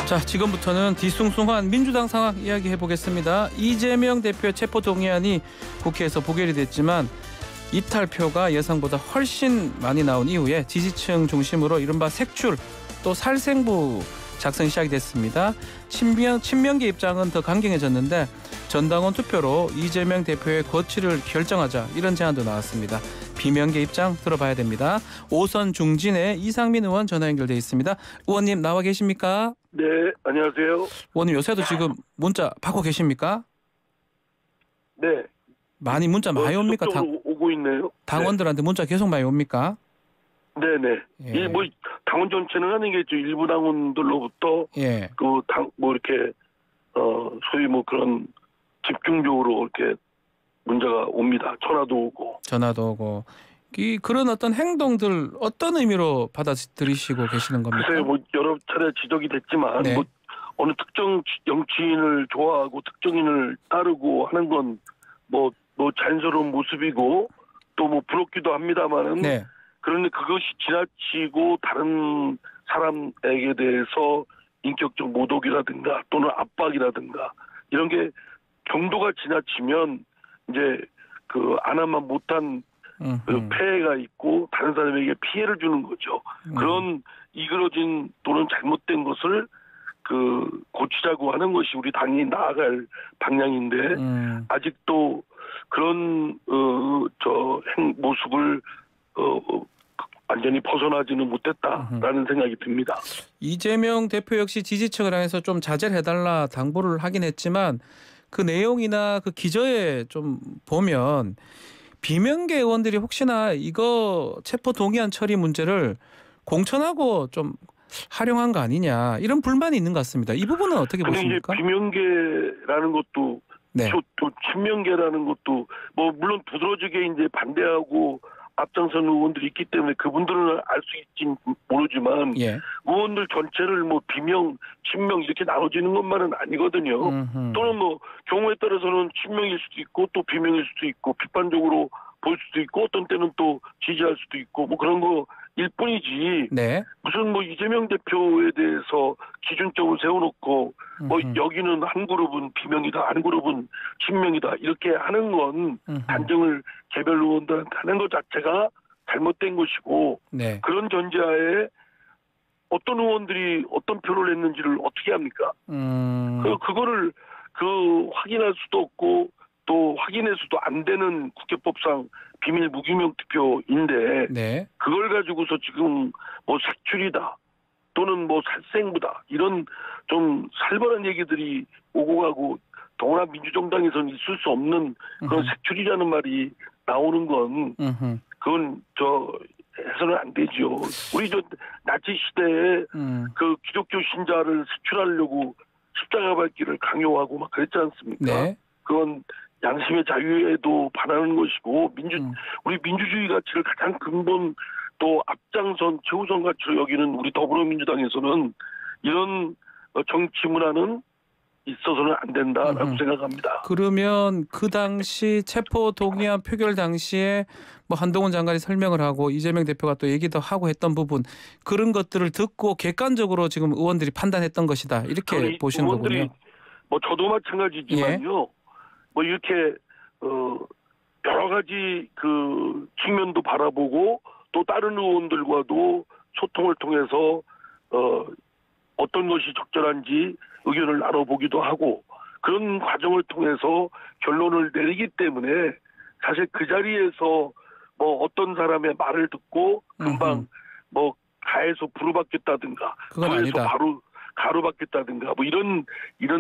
자, 지금부터는 뒤숭숭한 민주당 상황 이야기해 보겠습니다. 이재명 대표의 체포동의안이 국회에서 부결이 됐지만 이탈표가 예상보다 훨씬 많이 나온 이후에 지지층 중심으로 이른바 색출 또 살생부 작성이 시작이 됐습니다. 친명계 입장은 더 강경해졌는데 전당원 투표로 이재명 대표의 거취를 결정하자 이런 제안도 나왔습니다. 비명계 입장 들어봐야 됩니다. 오선 중진의 이상민 의원 전화 연결돼 있습니다. 의원님 나와 계십니까? 네, 안녕하세요. 의원님 요새도 지금 문자 받고 계십니까? 네. 많이 문자 많이 옵니까? 오고 있네요. 당원들한테 문자 계속 많이 옵니까? 네네. 예. 이 뭐 당원 전체는 아니겠죠. 일부 당원들로부터 예. 그 당 뭐 이렇게 소위 뭐 그런 집중적으로 이렇게 문자가 옵니다. 전화도 오고. 그런 어떤 행동들 어떤 의미로 받아들이시고 계시는 겁니까? 글쎄요, 뭐 여러 차례 지적이 됐지만 네. 뭐 어느 특정 정치인을 좋아하고 특정인을 따르고 하는 건 뭐 자연스러운 모습이고 또 뭐 부럽기도 합니다만은. 네. 그런데 그것이 지나치고 다른 사람에게 대해서 인격적 모독이라든가 또는 압박이라든가 이런 게 경도가 지나치면 이제 그 안 하면 못한 그 폐해가 있고 다른 사람에게 피해를 주는 거죠. 그런 이그러진 또는 잘못된 것을 그 고치자고 하는 것이 우리 당이 나아갈 방향인데 아직도 그런 모습을 완전히 벗어나지는 못했다라는 생각이 듭니다. 이재명 대표 역시 지지층을 향해서 좀 자제를 해달라 당부를 하긴 했지만 그 내용이나 그 기저에 좀 보면 비명계 의원들이 혹시나 이거 체포 동의안 처리 문제를 공천하고 좀 활용한 거 아니냐 이런 불만이 있는 것 같습니다. 이 부분은 어떻게 보십니까? 이제 비명계라는 것도 네. 또 친명계라는 것도 뭐 물론 두드러지게 이제 반대하고 앞장선 의원들이 있기 때문에 그분들은 알 수 있진 모르지만 예. 의원들 전체를 뭐 비명, 친명 이렇게 나눠지는 것만은 아니거든요. 또는 뭐 경우에 따라서는 친명일 수도 있고 또 비명일 수도 있고 비판적으로 볼 수도 있고 어떤 때는 또 지지할 수도 있고 뭐 그런 거일 뿐이지. 네. 무슨 뭐 이재명 대표에 대해서 기준점을 세워놓고 뭐 여기는 한 그룹은 비명이다, 한 그룹은 친명이다 이렇게 하는 건 단정을 개별 의원들한테 하는 것 자체가 잘못된 것이고 네. 그런 전제하에 어떤 의원들이 어떤 표를 냈는지를 어떻게 합니까? 그거를 확인할 수도 없고 또 확인해서도 안 되는 국회법상 비밀 무기명 투표인데 네. 그걸 가지고서 지금 뭐 색출이다 또는 뭐 살생부다 이런 좀 살벌한 얘기들이 오고 가고 더구나 민주정당에서는 있을 수 없는 그런 색출이라는 말이 나오는 건 그건 해서는 안 되죠. 우리 나치 시대에 그 기독교 신자를 색출하려고 십자가 밟기를 강요하고 막 그랬지 않습니까? 네. 그건 양심의 자유에도 반하는 것이고 우리 민주주의 가치를 가장 근본 또 앞장선 최우선 가치로 여기는 우리 더불어민주당에서는 이런 정치 문화는 있어서는 안 된다라고 생각합니다. 그러면 그 당시 체포 동의안 표결 당시에 뭐 한동훈 장관이 설명을 하고 이재명 대표가 또 얘기도 하고 했던 부분 그런 것들을 듣고 객관적으로 지금 의원들이 판단했던 것이다 이렇게 보시는 거군요. 뭐 저도 마찬가지지만요. 예. 뭐 이렇게 여러 가지 그 측면도 바라보고 또 다른 의원들과도 소통을 통해서 어떤 것이 적절한지 의견을 나눠보기도 하고 그런 과정을 통해서 결론을 내리기 때문에 사실 그 자리에서 뭐 어떤 사람의 말을 듣고 금방 뭐 가해서 부르받겠다든가 그건 아니다. 바로 가로받겠다든가 뭐 이런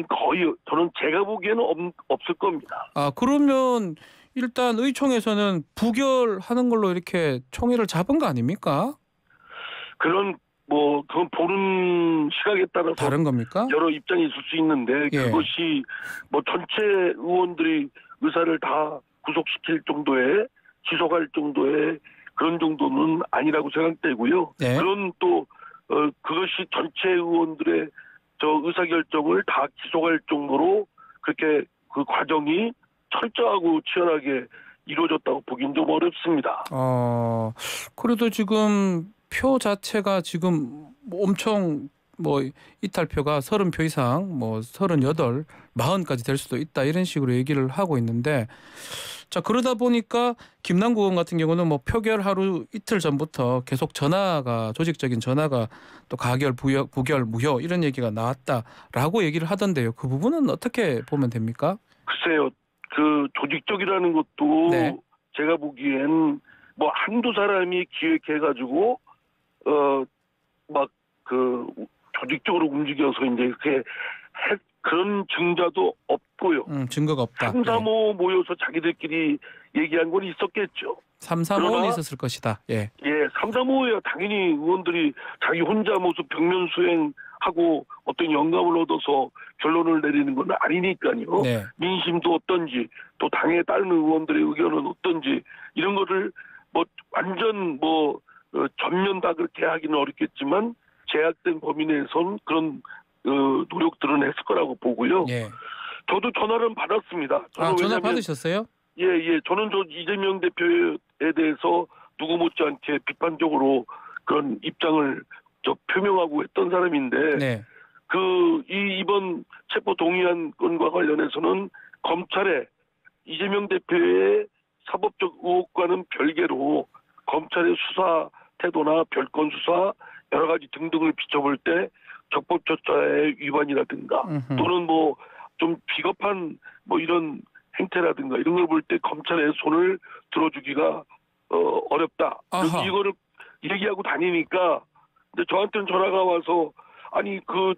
거의 저는 제가 보기에는 없을 겁니다. 아 그러면 일단 의총에서는 부결하는 걸로 이렇게 총회를 잡은 거 아닙니까? 그건 보는 시각에 따라서 다른 겁니까? 여러 입장이 있을 수 있는데 예. 그것이 뭐 전체 의원들이 의사를 다 구속시킬 정도의 지속할 정도의 그런 정도는 아니라고 생각되고요. 네. 그런 또 그것이 전체 의원들의 의사결정을 다 기속할 정도로 그렇게 그 과정이 철저하고 치열하게 이루어졌다고 보긴 좀 어렵습니다. 그래도 지금 표 자체가 지금 엄청 뭐 이탈표가 30표 이상 뭐 38, 40까지 될 수도 있다 이런 식으로 얘기를 하고 있는데 자 그러다 보니까 김남국 의원 같은 경우는 뭐 표결 하루 이틀 전부터 계속 전화가 조직적인 전화가 또 가결 부결 무효 이런 얘기가 나왔다라고 얘기를 하던데요. 그 부분은 어떻게 보면 됩니까? 글쎄요. 그 조직적이라는 것도 네. 제가 보기엔 뭐 한두 사람이 기획해가지고 막 그 조직적으로 움직여서 이제 그런 증자도 없고요. 증거가 없다. 335 모여서 자기들끼리 얘기한 건 있었겠죠. 335는 있었을 것이다. 예. 예, 335야 당연히 의원들이 자기 혼자 무슨 벽면 수행하고 어떤 영감을 얻어서 결론을 내리는 건 아니니까요. 네. 민심도 어떤지 또 당에 따르는 의원들의 의견은 어떤지 이런 거를 뭐 완전 뭐 전면 다 그렇게 하기는 어렵겠지만 제약된 범위 내에선 그런 노력들은 했을 거라고 보고요. 예. 저도 전화를 받았습니다. 저는 전화 왜냐면 받으셨어요? 예. 저는 저 이재명 대표에 대해서 누구 못지않게 비판적으로 그런 입장을 표명하고 했던 사람인데, 네. 이번 체포 동의안 건과 관련해서는 검찰에 이재명 대표의 사법적 의혹과는 별개로 검찰의 수사 태도나 별건 수사 여러 가지 등등을 비춰볼 때 적법조사의 위반이라든가 또는 뭐 좀 비겁한 뭐 이런 행태라든가 이런 걸 볼 때 검찰의 손을 들어주기가 어렵다. 아하. 이거를 얘기하고 다니니까 근데 저한테는 전화가 와서 아니 그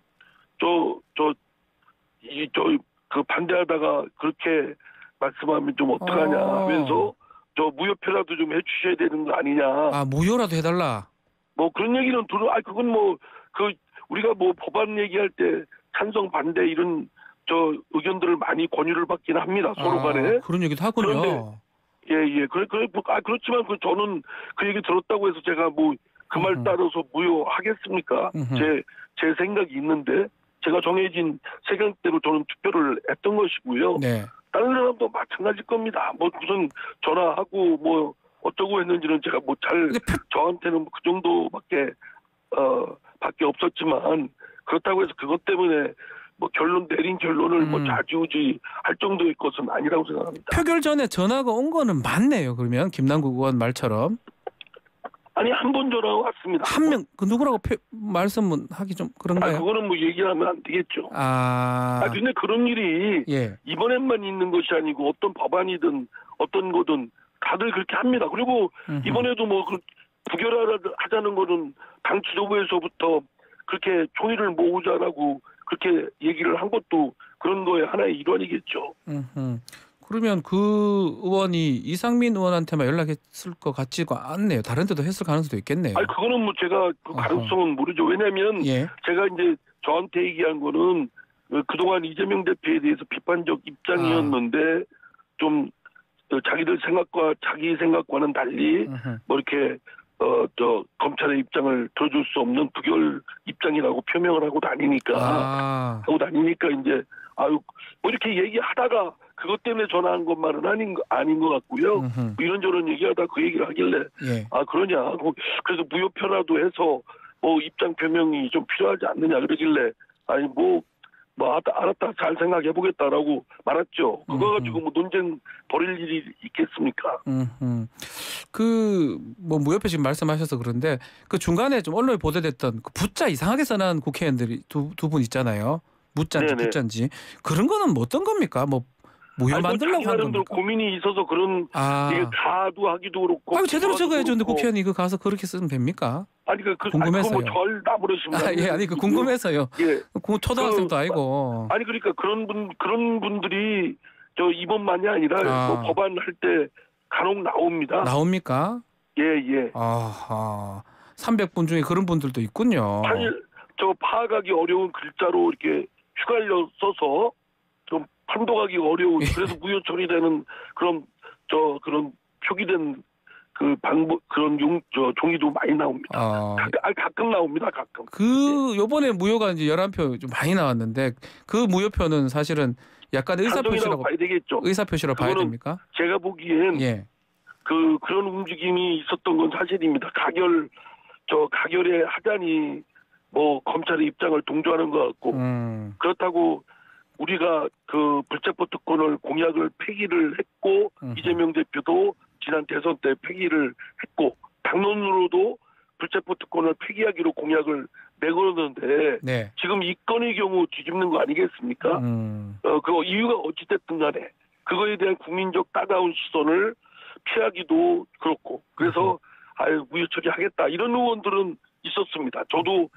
반대하다가 그렇게 말씀하면 좀 어떡하냐 하면서 저 무효표라도 좀 해주셔야 되는 거 아니냐. 아 무효라도 해달라. 뭐 그런 얘기는 그건 뭐 우리가 뭐 법안 얘기할 때 찬성 반대 이런 의견들을 많이 권유를 받긴 합니다. 서로 간에. 그런 얘기도 하군요. 예. 그렇지만 저는 그 얘기 들었다고 해서 제가 뭐 그 말 따라서 무효하겠습니까? 제 생각이 있는데 제가 정해진 세간대로 저는 투표를 했던 것이고요. 네. 다른 사람도 마찬가지일 겁니다. 뭐 무슨 전화하고 뭐 어쩌고 했는지는 제가 뭐 저한테는 그 정도밖에 밖에 없었지만 그렇다고 해서 그것 때문에 뭐 내린 결론을 뭐 좌지우지 할 정도의 것은 아니라고 생각합니다. 표결 전에 전화가 온 거는 맞네요. 그러면 김남국 의원 말처럼. 아니 한 번 전화 왔습니다. 한 명 그 누구라고 말씀은 하기 좀 그런가요? 그거는 뭐 얘기하면 안 되겠죠. 근데 그런 일이 이번에만 있는 것이 아니고 어떤 법안이든 어떤 거든 다들 그렇게 합니다. 그리고 이번에도 뭐 부결하자는 거는 당 지도부에서부터 그렇게 총의를 모으자라고 그렇게 얘기를 한 것도 그런 거의 하나의 일환이겠죠. 그러면 그 의원이 이상민 의원한테만 연락했을 것 같지가 않네요. 다른 데도 했을 가능성도 있겠네요. 그거는 뭐 제가 그 가능성은 모르죠. 왜냐하면 제가 이제 저한테 얘기한 거는 그동안 이재명 대표에 대해서 비판적 입장이었는데 좀 자기들 자기 생각과는 달리 뭐 이렇게 검찰의 입장을 들어줄 수 없는 부결 입장이라고 표명을 하고 다니니까 이제 뭐 이렇게 얘기하다가 그것 때문에 전화한 것만은 아닌 것 같고요. 뭐 이런저런 얘기하다 그 얘기를 하길래 그러냐. 그래서 무효표라도 해서 뭐 입장 표명이 좀 필요하지 않느냐 그러길래 알았다 잘 생각해 보겠다라고 말했죠. 그거 가지고 뭐 논쟁 벌일 일이 있겠습니까? 뭐 무효표 지금 말씀하셔서 그런데 그 중간에 좀 언론에 보도됐던 그 부자 이상하게 써놓은 국회의원들이 두 분 있잖아요. 무자인지 부자인지 그런 거는 뭐 어떤 겁니까? 뭐 무효 만들려고 하는 겁니까? 고민이 있어서 그런 이게 가도 하기도 그렇고. 제대로 적어야죠. 근데 국회의원이 그 가서 그렇게 쓰면 됩니까? 뭐 궁금해서요. 절 나버리시면. 궁금해서요. 초등학생도 아니고. 그러니까 그런 분들이 이번만이 아니라 뭐 법안 할 때 간혹 나옵니다. 나옵니까? 예. 300분 중에 그런 분들도 있군요. 파악하기 어려운 글자로 이렇게 휘갈려 써서 좀 판독하기 어려운 그래서 무효 처리되는 그런 표기된 그 방법 그런 종이도 많이 나옵니다. 가끔 나옵니다. 가끔. 요번에 무효가 이제 11표 좀 많이 나왔는데 그 무효표는 사실은 약간 의사표시라고 봐야 되겠죠. 의사표시라고 봐야 됩니까? 제가 보기엔 그런 움직임이 있었던 건 사실입니다. 가결에 하자니 뭐 검찰의 입장을 동조하는 것 같고 그렇다고 우리가 그 불체포 특권을 공약을 폐기를 했고 이재명 대표도 지난 대선 때 폐기를 했고 당론으로도 불체포 특권을 폐기하기로 공약을 내걸었는데 네. 지금 이 건의 경우 뒤집는 거 아니겠습니까? 그 이유가 어찌됐든 간에 그거에 대한 국민적 따가운 시선을 피하기도 그렇고 그래서 무효 처리하겠다 이런 의원들은 있었습니다. 저도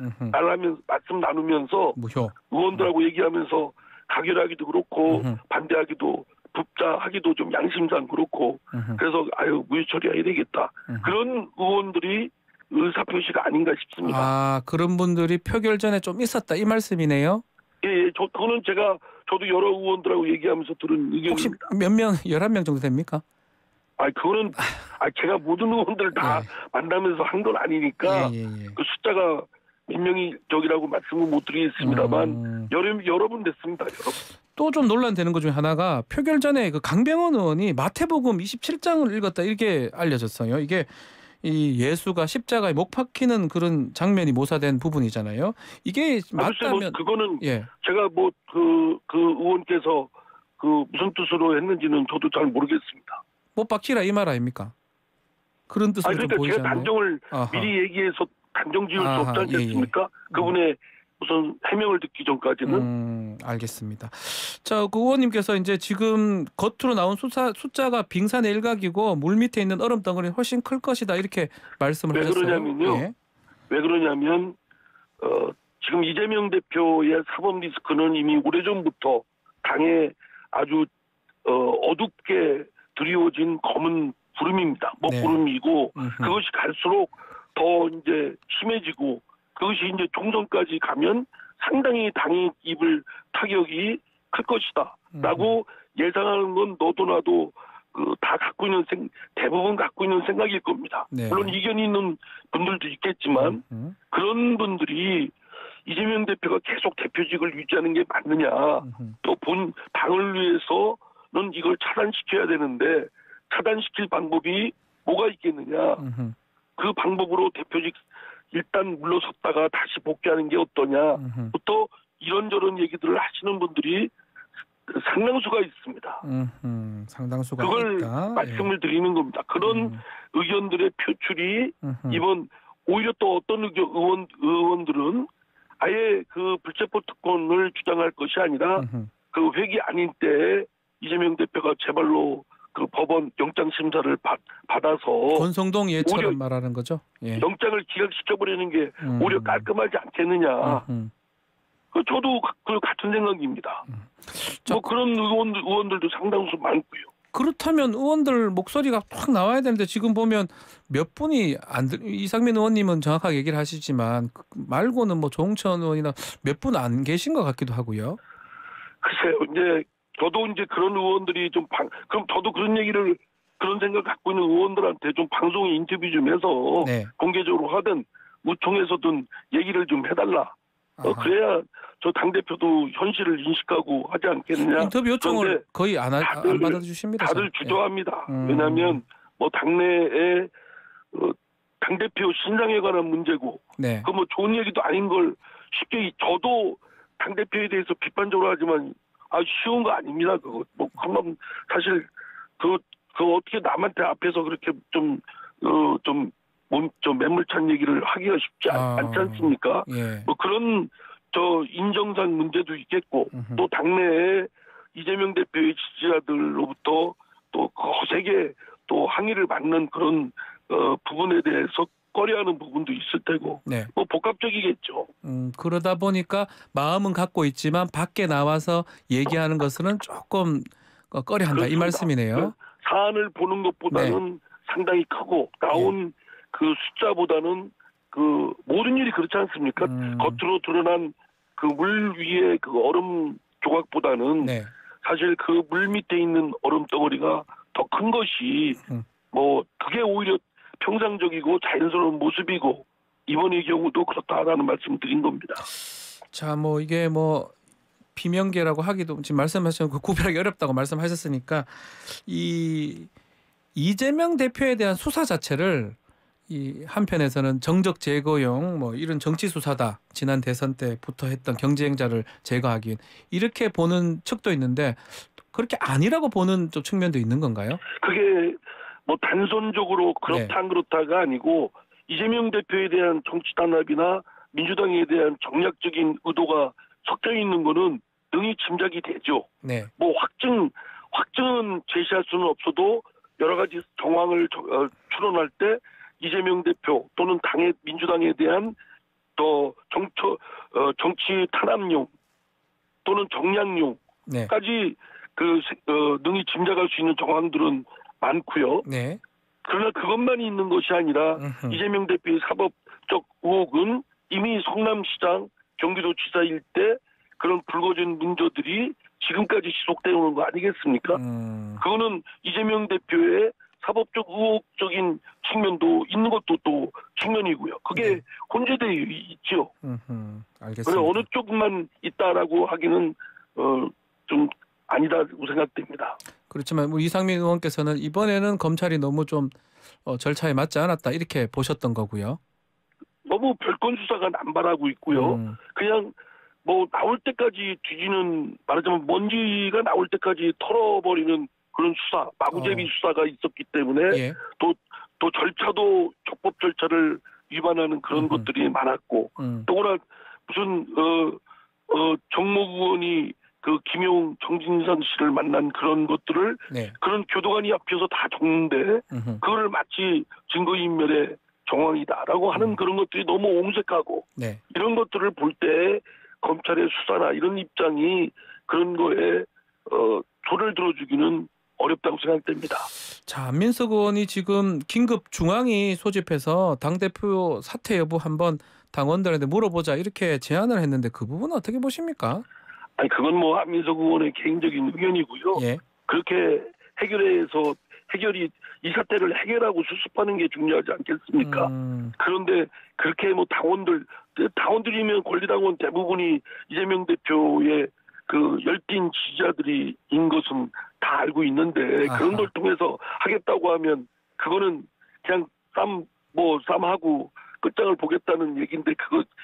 말씀 나누면서 무효. 의원들하고 얘기하면서 가결하기도 그렇고 반대하기도 붙자하기도 좀 양심상 그렇고 그래서 무효 처리해야 되겠다. 그런 의원들이 의사표시가 아닌가 싶습니다. 아, 그런 분들이 표결 전에 좀 있었다 이 말씀이네요. 예, 그거는 저도 여러 의원들하고 얘기하면서 들은 의견입니다. 혹시 몇 명, 11명 정도 됩니까? 그거는 제가 모든 의원들 다 만나면서 한 건 아니니까 그 숫자가 분명히 저기라고 말씀을 못 드리겠습니다만 여러 분 됐습니다. 여러 분. 또 좀 논란되는 것 중에 하나가 표결 전에 그 강병원 의원이 마태복음 27장을 읽었다 이렇게 알려졌어요. 이게 이 예수가 십자가에 못 박히는 그런 장면이 모사된 부분이잖아요. 이게 맞다면 그거는 제가 그 의원께서 그 무슨 뜻으로 했는지는 저도 잘 모르겠습니다. 못 박히라 이 말 아닙니까? 그런 뜻으로 그러니까 좀 보이지 제가 않나요? 단정을 미리 얘기해서 단정 지을 수 없지 않겠습니까? 그분의 우선 해명을 듣기 전까지는. 알겠습니다. 자, 그 의원님께서 이제 지금 겉으로 나온 숫자가 빙산의 일각이고 물 밑에 있는 얼음 덩어리는 훨씬 클 것이다 이렇게 말씀을 하셨어요. 왜 그러냐면 지금 이재명 대표의 사법 리스크는 이미 오래전부터 당에 아주 어둡게 드리워진 검은 구름입니다. 먹구름이고 그것이 갈수록 더 이제 심해지고 그것이 이제 총선까지 가면 상당히 당이 입을 타격이 클 것이다라고 예상하는 건 너도 나도 다 갖고 있는 대부분 갖고 있는 생각일 겁니다. 물론 이견이 있는 분들도 있겠지만 그런 분들이 이재명 대표가 계속 대표직을 유지하는 게 맞느냐 또 본 당을 위해서는 이걸 차단시켜야 되는데 차단시킬 방법이 뭐가 있겠느냐 그 방법으로 대표직 일단 물러섰다가 다시 복귀하는 게 어떠냐부터 이런저런 얘기들을 하시는 분들이 상당수가 있습니다. 상당수가 그걸 있다. 말씀을 드리는 겁니다. 그런 의견들의 표출이 이번 오히려 또 어떤 의원들은 아예 그 불체포 특권을 주장할 것이 아니라 그 회기 아닌 때 이재명 대표가 제발로 그 법원 영장 심사를 받아서 권성동 예처럼 말하는 거죠. 영장을 기각시켜버리는 게 오히려 깔끔하지 않겠느냐. 저도 그 같은 생각입니다. 그런 의원들도 상당수 많고요. 그렇다면 의원들 목소리가 확 나와야 되는데 지금 보면 몇 분이 이상민 의원님은 정확하게 얘기를 하시지만 말고는 뭐 조홍천 의원이나 몇 분 안 계신 것 같기도 하고요. 글쎄요. 이제 저도 이제 그런 의원들이 그럼 저도 그런 생각 갖고 있는 의원들한테 좀 방송에 인터뷰 좀 해서 공개적으로 하든 우총에서든 얘기를 좀 해달라. 그래야 저 당대표도 현실을 인식하고 하지 않겠느냐. 인터뷰 요청을 거의 안 받아주십니다. 다들 주저합니다. 왜냐하면 당내에 당대표 신상에 관한 문제고 그 뭐 좋은 얘기도 아닌 걸 쉽게 저도 당대표에 대해서 비판적으로 하지만 쉬운 거 아닙니다. 그거 그럼 사실 그 어떻게 남한테 앞에서 그렇게 좀 매몰찬 얘기를 하기가 쉽지 않지 않습니까? 뭐 그런 인정상 문제도 있겠고 또 당내에 이재명 대표의 지지자들로부터 또 거세게 또 항의를 받는 그런 부분에 대해서 꺼려하는 부분도 있을 테고 뭐 복합적이겠죠. 그러다 보니까 마음은 갖고 있지만 밖에 나와서 얘기하는 것은 조금 꺼려한다 이 말씀이네요. 사안을 보는 것보다는 상당히 크고 나온 그 숫자보다는 그 모든 일이 그렇지 않습니까? 겉으로 드러난 그 물 위에 그 얼음 조각보다는 사실 그 물 밑에 있는 얼음 덩어리가 더 큰 것이 뭐 그게 오히려 평상적이고 자연스러운 모습이고 이번의 경우도 그렇다라는 말씀 드린 겁니다. 자, 뭐 이게 뭐 비명계라고 하기도 지금 말씀하신 그 구별하기 어렵다고 말씀하셨으니까 이 이재명 대표에 대한 수사 자체를 이 한편에서는 정적 제거용 뭐 이런 정치 수사다. 지난 대선 때부터 했던 경쟁자를 제거하기 위한 이렇게 보는 측도 있는데 그렇게 아니라고 보는 좀 측면도 있는 건가요? 그게 뭐 단선적으로 그렇다 안 그렇다가 아니고 이재명 대표에 대한 정치 단합이나 민주당에 대한 정략적인 의도가 섞여 있는 거는 능히 짐작이 되죠. 네. 뭐 확증은 제시할 수는 없어도 여러 가지 정황을 추론할 때 이재명 대표 또는 민주당에 대한 또 정치 탄압용 또는 정략용까지 네. 능히 짐작할 수 있는 정황들은 많고요. 네. 그러나 그것만 있는 것이 아니라 이재명 대표의 사법적 의혹은 이미 성남시장, 경기도지사일 때 그런 불거진 문제들이 지금까지 지속되어 오는 거 아니겠습니까? 그거는 이재명 대표의 사법적 의혹적인 측면도 있는 것도 또 측면이고요. 그게 네. 혼재되어 있죠. 알겠습니다. 그래서 어느 쪽만 있다라고 하기는 좀 아니다고 생각됩니다. 그렇지만 우리 이상민 의원께서는 이번에는 검찰이 너무 좀 절차에 맞지 않았다 이렇게 보셨던 거고요. 너무 별건 수사가 남발하고 있고요. 그냥 뭐 나올 때까지 말하자면 먼지가 나올 때까지 털어버리는 그런 수사, 마구잡이 수사가 있었기 때문에 예. 또 절차도 적법 절차를 위반하는 그런 것들이 많았고 또나 무슨 정목 의원이 그 김용 정진선 씨를 만난 그런 것들을 네. 그런 교도관이 앞에서 다 적는데 그걸 마치 증거인멸의 정황이다라고 하는 그런 것들이 너무 옹색하고 네. 이런 것들을 볼 때 검찰의 수사나 이런 입장이 그런 거에 손을 들어주기는 어렵다고 생각됩니다. 자, 안민석 의원이 지금 긴급 중앙위 소집해서 당대표 사퇴 여부 한번 당원들한테 물어보자 이렇게 제안을 했는데 그 부분은 어떻게 보십니까? 아니 그건 뭐 안민석 의원의 개인적인 의견이고요. 예. 그렇게 해결이 이 사태를 해결하고 수습하는 게 중요하지 않겠습니까? 그런데 그렇게 뭐 당원들이면 권리당원 대부분이 이재명 대표의 그 열띤 지지자들인 것은 다 알고 있는데 그런 걸 통해서 하겠다고 하면 그거는 그냥 쌈하고 끝장을 보겠다는 얘기인데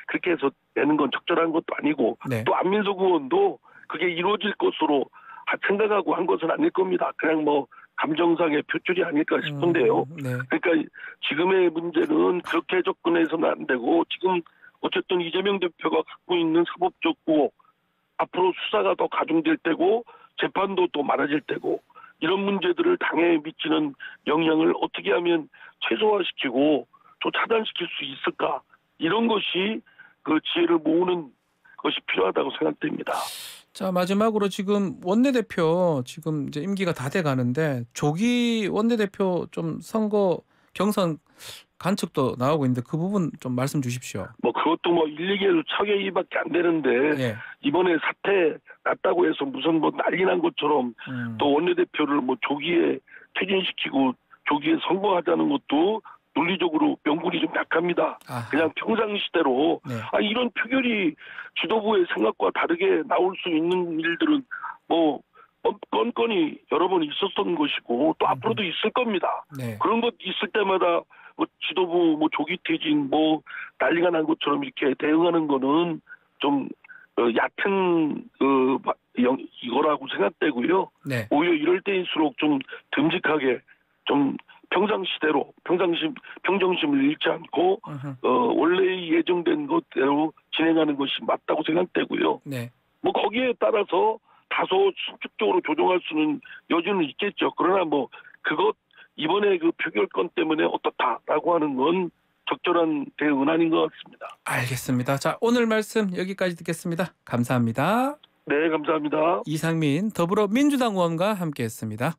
그렇게 해서 내는 건 적절한 것도 아니고 네. 또 안민석 의원도 그게 이루어질 것으로 생각하고 한 것은 아닐 겁니다. 그냥 뭐 감정상의 표출이 아닐까 싶은데요. 네. 그러니까 지금의 문제는 그렇게 접근해서는 안 되고 지금 어쨌든 이재명 대표가 갖고 있는 사법적 의혹 앞으로 수사가 더 가중될 때고 재판도 또 많아질 때고 이런 문제들을 당에 미치는 영향을 어떻게 하면 최소화시키고 또 차단시킬 수 있을까 이런 것이 그 지혜를 모으는 것이 필요하다고 생각됩니다. 자, 마지막으로 지금 원내대표 지금 이제 임기가 다 돼 가는데 조기 원내대표 좀 선거 경선 관측도 나오고 있는데 그 부분 좀 말씀 주십시오. 뭐 그것도 뭐 1, 2개월 차게이밖에 안 되는데 예. 이번에 사태 났다고 해서 무슨 뭐 난리 난 것처럼 또 원내대표를 뭐 조기에 퇴진시키고 조기에 선거하자는 것도 논리적으로 명분이 좀 약합니다. 아하. 그냥 평상시대로 네. 이런 표결이 지도부의 생각과 다르게 나올 수 있는 일들은 뭐 건건이 여러 번 있었던 것이고 또 앞으로도 있을 겁니다. 네. 그런 것 있을 때마다 뭐 지도부 뭐 조기 퇴진 뭐 난리가 난 것처럼 이렇게 대응하는 거는 좀 얕은 이거라고 생각되고요. 네. 오히려 이럴 때일수록 좀 듬직하게 좀 평상시대로 평정심을 잃지 않고 원래 예정된 것대로 진행하는 것이 맞다고 생각되고요. 네. 뭐 거기에 따라서 다소 수축적으로 조정할 수는 여지는 있겠죠. 그러나 뭐 이번에 그 표결권 때문에 어떻다라고 하는 건 적절한 대응은 아닌 것 같습니다. 알겠습니다. 자, 오늘 말씀 여기까지 듣겠습니다. 감사합니다. 네, 감사합니다. 이상민 더불어민주당 의원과 함께했습니다.